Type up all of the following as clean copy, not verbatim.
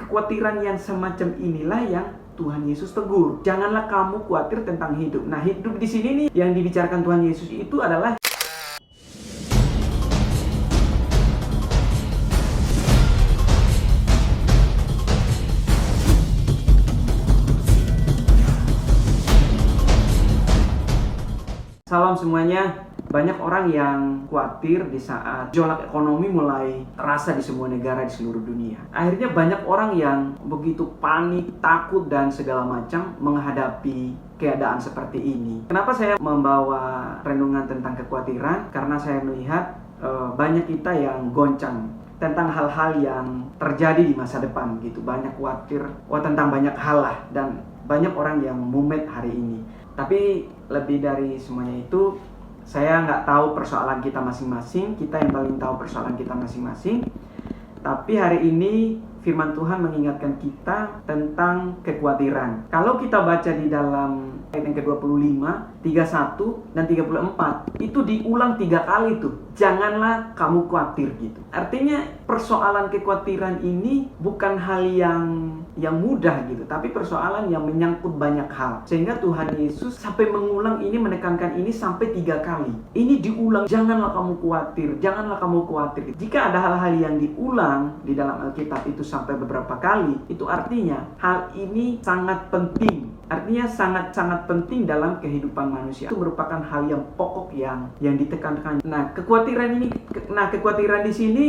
kekhawatiran yang semacam inilah yang Tuhan Yesus tegur. Janganlah kamu khawatir tentang hidup. Nah, hidup di sini nih yang dibicarakan Tuhan Yesus itu adalah salam semuanya. Banyak orang yang khawatir di saat gejolak ekonomi mulai terasa di semua negara di seluruh dunia. Akhirnya banyak orang yang begitu panik, takut, dan segala macam menghadapi keadaan seperti ini. Kenapa saya membawa renungan tentang kekhawatiran? Karena saya melihat banyak kita yang goncang tentang hal-hal yang terjadi di masa depan gitu. Banyak khawatir tentang banyak hal lah, dan banyak orang yang mumet hari ini. Tapi lebih dari semuanya itu, saya nggak tahu persoalan kita masing-masing. Kita yang paling tahu persoalan kita masing-masing. Tapi hari ini firman Tuhan mengingatkan kita tentang kekhawatiran. Kalau kita baca di dalam ayat yang ke-25, 31, dan 34, itu diulang 3 kali tuh. Janganlah kamu khawatir gitu. Artinya persoalan kekhawatiran ini bukan hal yang mudah gitu, tapi persoalan yang menyangkut banyak hal. Sehingga Tuhan Yesus sampai mengulang ini, menekankan ini sampai 3 kali. Ini diulang, janganlah kamu khawatir, janganlah kamu khawatir. Jika ada hal-hal yang diulang di dalam Alkitab itu sampai beberapa kali, itu artinya hal ini sangat penting. Artinya sangat-sangat penting dalam kehidupan manusia. Itu merupakan hal yang pokok yang ditekankan. Nah, kekhawatiran di sini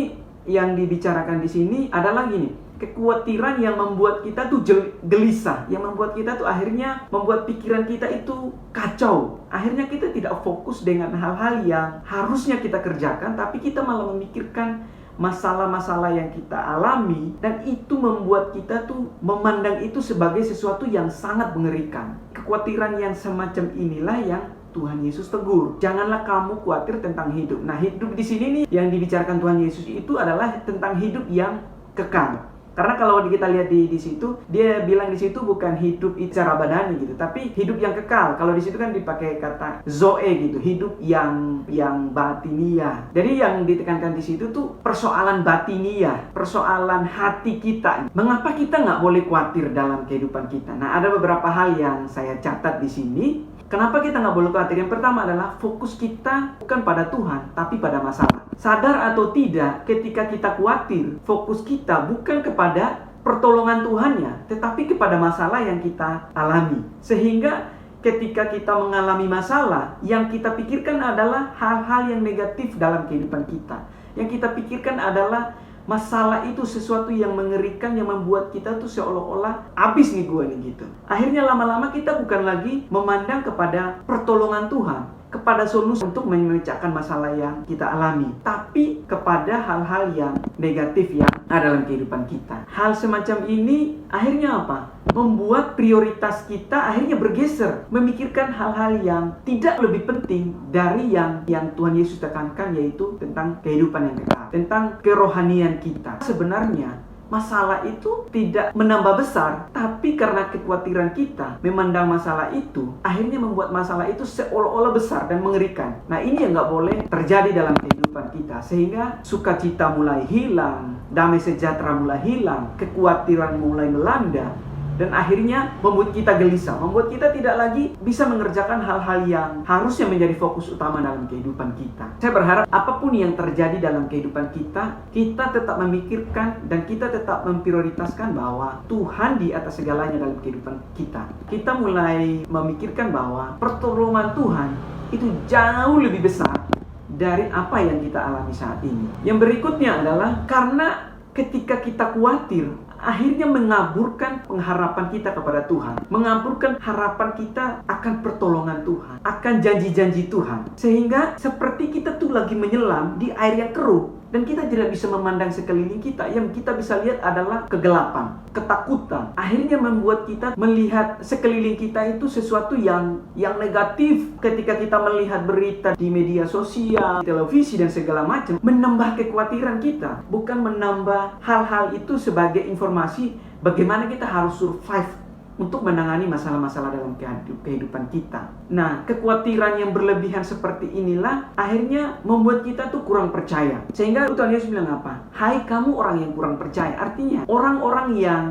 yang dibicarakan di sini adalah gini. Kekhawatiran yang membuat kita tuh gelisah, yang membuat kita tuh akhirnya membuat pikiran kita itu kacau. Akhirnya kita tidak fokus dengan hal-hal yang harusnya kita kerjakan, tapi kita malah memikirkan masalah-masalah yang kita alami, dan itu membuat kita tuh memandang itu sebagai sesuatu yang sangat mengerikan. Kekhawatiran yang semacam inilah yang Tuhan Yesus tegur. Janganlah kamu khawatir tentang hidup. Nah, hidup di sini nih yang dibicarakan Tuhan Yesus itu adalah tentang hidup yang kekal. Karena kalau kita lihat di situ, dia bilang di situ bukan hidup secara badani gitu, tapi hidup yang kekal. Kalau di situ kan dipakai kata zoe gitu, hidup yang batinia. Jadi yang ditekankan di situ tuh persoalan batinia, persoalan hati kita. Mengapa kita nggak boleh khawatir dalam kehidupan kita? Nah, ada beberapa hal yang saya catat di sini. Kenapa kita nggak boleh khawatir? Yang pertama adalah fokus kita bukan pada Tuhan, tapi pada masalah. Sadar atau tidak, ketika kita khawatir, fokus kita bukan kepada pertolongan Tuhannya, tetapi kepada masalah yang kita alami. Sehingga ketika kita mengalami masalah, yang kita pikirkan adalah hal-hal yang negatif dalam kehidupan kita. Yang kita pikirkan adalah masalah itu sesuatu yang mengerikan, yang membuat kita tuh seolah-olah habis nih gue nih gitu. Akhirnya lama-lama kita bukan lagi memandang kepada pertolongan Tuhan, kepada solusi untuk memecahkan masalah yang kita alami, tapi kepada hal-hal yang negatif yang ada dalam kehidupan kita. Hal semacam ini akhirnya apa? Membuat prioritas kita akhirnya bergeser, memikirkan hal-hal yang tidak lebih penting dari yang Tuhan Yesus tekankan, yaitu tentang kehidupan yang kekal, tentang kerohanian kita. Sebenarnya masalah itu tidak menambah besar, tapi karena kekhawatiran kita memandang masalah itu, akhirnya membuat masalah itu seolah-olah besar dan mengerikan. Nah, ini yang nggak boleh terjadi dalam kehidupan kita, sehingga sukacita mulai hilang, damai sejahtera mulai hilang, kekhawatiran mulai melanda, dan akhirnya membuat kita gelisah, membuat kita tidak lagi bisa mengerjakan hal-hal yang harusnya menjadi fokus utama dalam kehidupan kita. Saya berharap apapun yang terjadi dalam kehidupan kita, kita tetap memikirkan dan kita tetap memprioritaskan bahwa Tuhan di atas segalanya dalam kehidupan kita. Kita mulai memikirkan bahwa pertolongan Tuhan itu jauh lebih besar dari apa yang kita alami saat ini. Yang berikutnya adalah karena ketika kita khawatir, akhirnya mengaburkan pengharapan kita kepada Tuhan, mengaburkan harapan kita akan pertolongan Tuhan, akan janji-janji Tuhan, sehingga seperti kita tuh lagi menyelam di air yang keruh, dan kita tidak bisa memandang sekeliling kita. Yang kita bisa lihat adalah kegelapan, ketakutan. Akhirnya membuat kita melihat sekeliling kita itu sesuatu yang negatif. Ketika kita melihat berita di media sosial, televisi, dan segala macam, menambah kekhawatiran kita, bukan menambah hal-hal itu sebagai informasi bagaimana kita harus survive untuk menangani masalah-masalah dalam kehidupan kita. Nah, kekhawatiran yang berlebihan seperti inilah akhirnya membuat kita tuh kurang percaya. Sehingga Tuhan Yesus bilang apa? Hai kamu orang yang kurang percaya. Artinya orang-orang yang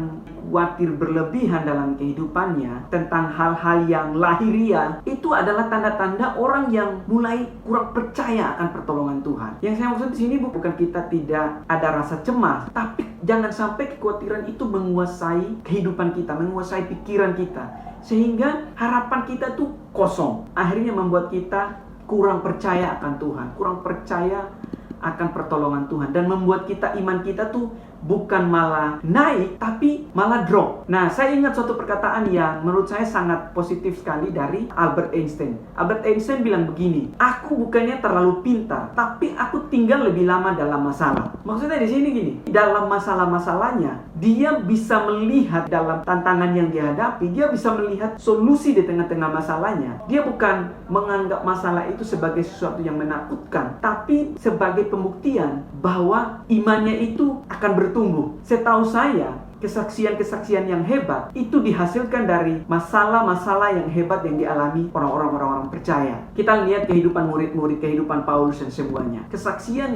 khawatir berlebihan dalam kehidupannya tentang hal-hal yang lahiriah, itu adalah tanda-tanda orang yang mulai kurang percaya akan pertolongan Tuhan. Yang saya maksud di sini bukan kita tidak ada rasa cemas, tapi jangan sampai kekhawatiran itu menguasai kehidupan kita, menguasai pikiran kita, sehingga harapan kita tuh kosong. Akhirnya membuat kita kurang percaya akan Tuhan, kurang percaya akan pertolongan Tuhan, dan membuat iman kita tuh bukan malah naik, tapi malah drop. Nah, saya ingat suatu perkataan yang menurut saya sangat positif sekali dari Albert Einstein. Albert Einstein bilang begini, aku bukannya terlalu pintar, tapi aku tinggal lebih lama dalam masalah. Maksudnya di sini gini, dalam masalah-masalahnya, dia bisa melihat dalam tantangan yang dihadapi, dia bisa melihat solusi di tengah-tengah masalahnya. Dia bukan menganggap masalah itu sebagai sesuatu yang menakutkan, tapi sebagai pembuktian bahwa imannya itu akan bertumbuh. Setahu saya, kesaksian-kesaksian yang hebat itu dihasilkan dari masalah-masalah yang hebat yang dialami orang-orang percaya. Kita lihat kehidupan murid-murid, kehidupan Paulus dan semuanya. Kesaksian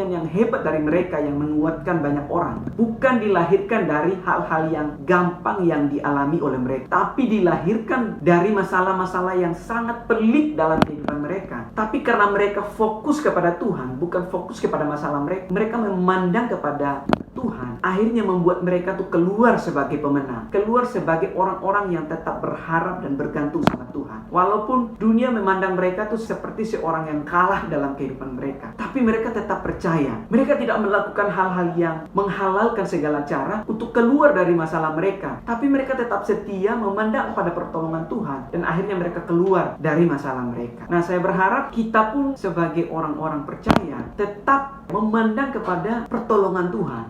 yang hebat dari mereka yang menguatkan banyak orang bukan dilahirkan dari hal-hal yang gampang yang dialami oleh mereka, tapi dilahirkan dari masalah-masalah yang sangat pelik dalam kehidupan mereka. Tapi karena mereka fokus kepada Tuhan, bukan fokus kepada masalah mereka, mereka memandang kepada Tuhan, akhirnya membuat mereka tuh keluar sebagai pemenang, keluar sebagai orang-orang yang tetap berharap dan bergantung sama Tuhan. Walaupun dunia memandang mereka tuh seperti seorang yang kalah dalam kehidupan mereka, tapi mereka tetap percaya. Mereka tidak melakukan hal-hal yang menghalalkan segala cara untuk keluar dari masalah mereka, tapi mereka tetap setia memandang pada pertolongan Tuhan, dan akhirnya mereka keluar dari masalah mereka. Nah, saya berharap kita pun sebagai orang-orang percaya tetap memandang kepada pertolongan Tuhan,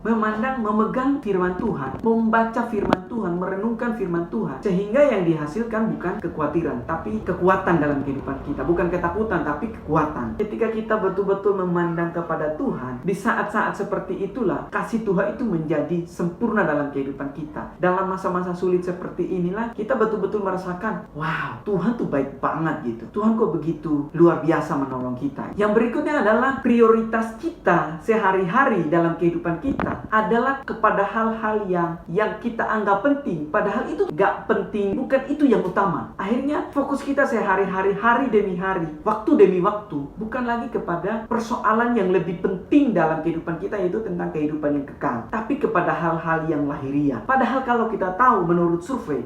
memegang firman Tuhan, membaca firman Tuhan, merenungkan firman Tuhan, sehingga yang dihasilkan bukan kekhawatiran, tapi kekuatan dalam kehidupan kita. Bukan ketakutan, tapi kekuatan. Ketika kita betul-betul memandang kepada Tuhan, di saat-saat seperti itulah kasih Tuhan itu menjadi sempurna dalam kehidupan kita. Dalam masa-masa sulit seperti inilah kita betul-betul merasakan, wow, Tuhan tuh baik banget gitu. Tuhan kok begitu luar biasa menolong kita. Yang berikutnya adalah prioritas kita sehari-hari dalam kehidupan kita adalah kepada hal-hal yang kita anggap penting, padahal itu gak penting, bukan itu yang utama. Akhirnya fokus kita sehari-hari, hari demi hari, waktu demi waktu, bukan lagi kepada persoalan yang lebih penting dalam kehidupan kita, yaitu tentang kehidupan yang kekal, tapi kepada hal-hal yang lahiriah. Padahal kalau kita tahu menurut survei,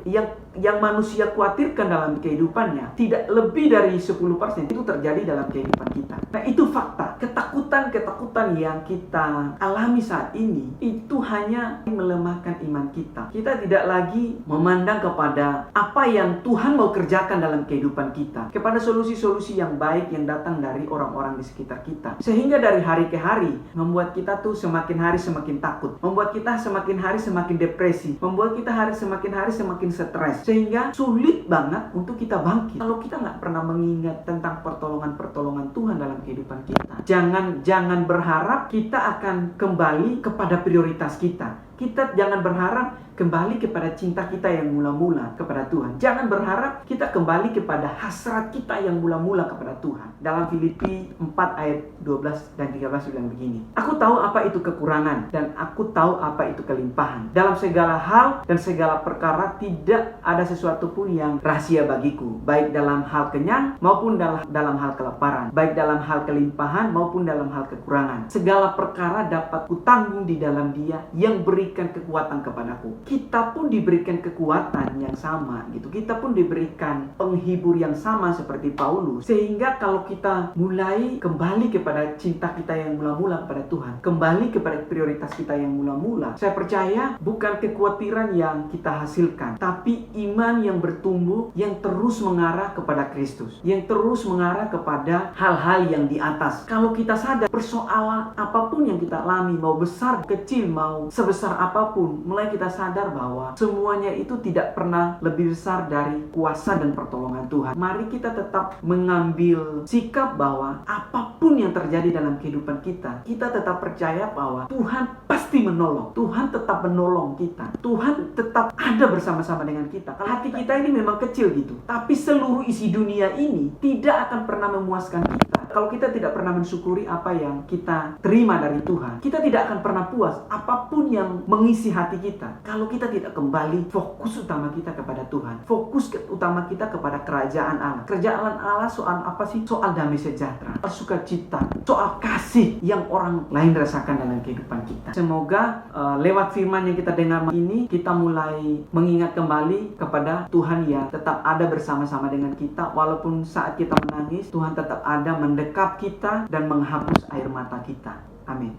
yang manusia khawatirkan dalam kehidupannya tidak lebih dari 10% itu terjadi dalam kehidupan kita. Nah, itu fakta. Ketakutan yang kita alami saat ini itu hanya melemahkan iman kita. Kita tidak lagi memandang kepada apa yang Tuhan mau kerjakan dalam kehidupan kita, kepada solusi-solusi yang baik yang datang dari orang-orang di sekitar kita. Sehingga dari hari ke hari membuat kita tuh semakin hari semakin takut, membuat kita semakin hari semakin depresi, membuat kita semakin hari semakin stres, sehingga sulit banget untuk kita bangkit kalau kita nggak pernah mengingat tentang pertolongan Tuhan dalam kehidupan kita. Jangan berharap kita akan kembali kepada prioritas kita. Kita jangan berharap kembali kepada cinta kita yang mula-mula kepada Tuhan. Jangan berharap kita kembali kepada hasrat kita yang mula-mula kepada Tuhan. Dalam Filipi 4 ayat 12 dan 13 bilang begini, aku tahu apa itu kekurangan dan aku tahu apa itu kelimpahan. Dalam segala hal dan segala perkara tidak ada sesuatu pun yang rahasia bagiku, baik dalam hal kenyang maupun dalam hal kelaparan, baik dalam hal kelimpahan maupun dalam hal kekurangan. Segala perkara dapat kutanggung di dalam Dia yang berikan kekuatan kepadaku. Kita pun diberikan kekuatan yang sama gitu. Kita pun diberikan penghibur yang sama seperti Paulus. Sehingga kalau kita mulai kembali kepada cinta kita yang mula-mula kepada Tuhan, kembali kepada prioritas kita yang mula-mula, saya percaya bukan kekhawatiran yang kita hasilkan, tapi iman yang bertumbuh, yang terus mengarah kepada Kristus, yang terus mengarah kepada hal-hal yang di atas. Kalau kita sadar persoalan apapun yang kita alami, mau besar, kecil, mau sebesar besar apapun, mulai kita sadar bahwa semuanya itu tidak pernah lebih besar dari kuasa dan pertolongan Tuhan. Mari kita tetap mengambil sikap bahwa apapun yang terjadi dalam kehidupan kita, kita tetap percaya bahwa Tuhan pasti menolong. Tuhan tetap menolong kita. Tuhan tetap ada bersama-sama dengan kita. Kalau hati kita ini memang kecil gitu, tapi seluruh isi dunia ini tidak akan pernah memuaskan kita. Kalau kita tidak pernah mensyukuri apa yang kita terima dari Tuhan, kita tidak akan pernah puas apapun yang mengisi hati kita. Kalau kita tidak kembali fokus utama kita kepada Tuhan, fokus utama kita kepada kerajaan Allah. Kerajaan Allah soal apa sih? Soal damai sejahtera, soal sukacita, soal kasih yang orang lain rasakan dalam kehidupan kita. Semoga lewat firman yang kita dengar ini, kita mulai mengingat kembali kepada Tuhan yang tetap ada bersama-sama dengan kita. Walaupun saat kita menangis, Tuhan tetap ada mendekap kita dan menghapus air mata kita. Amin.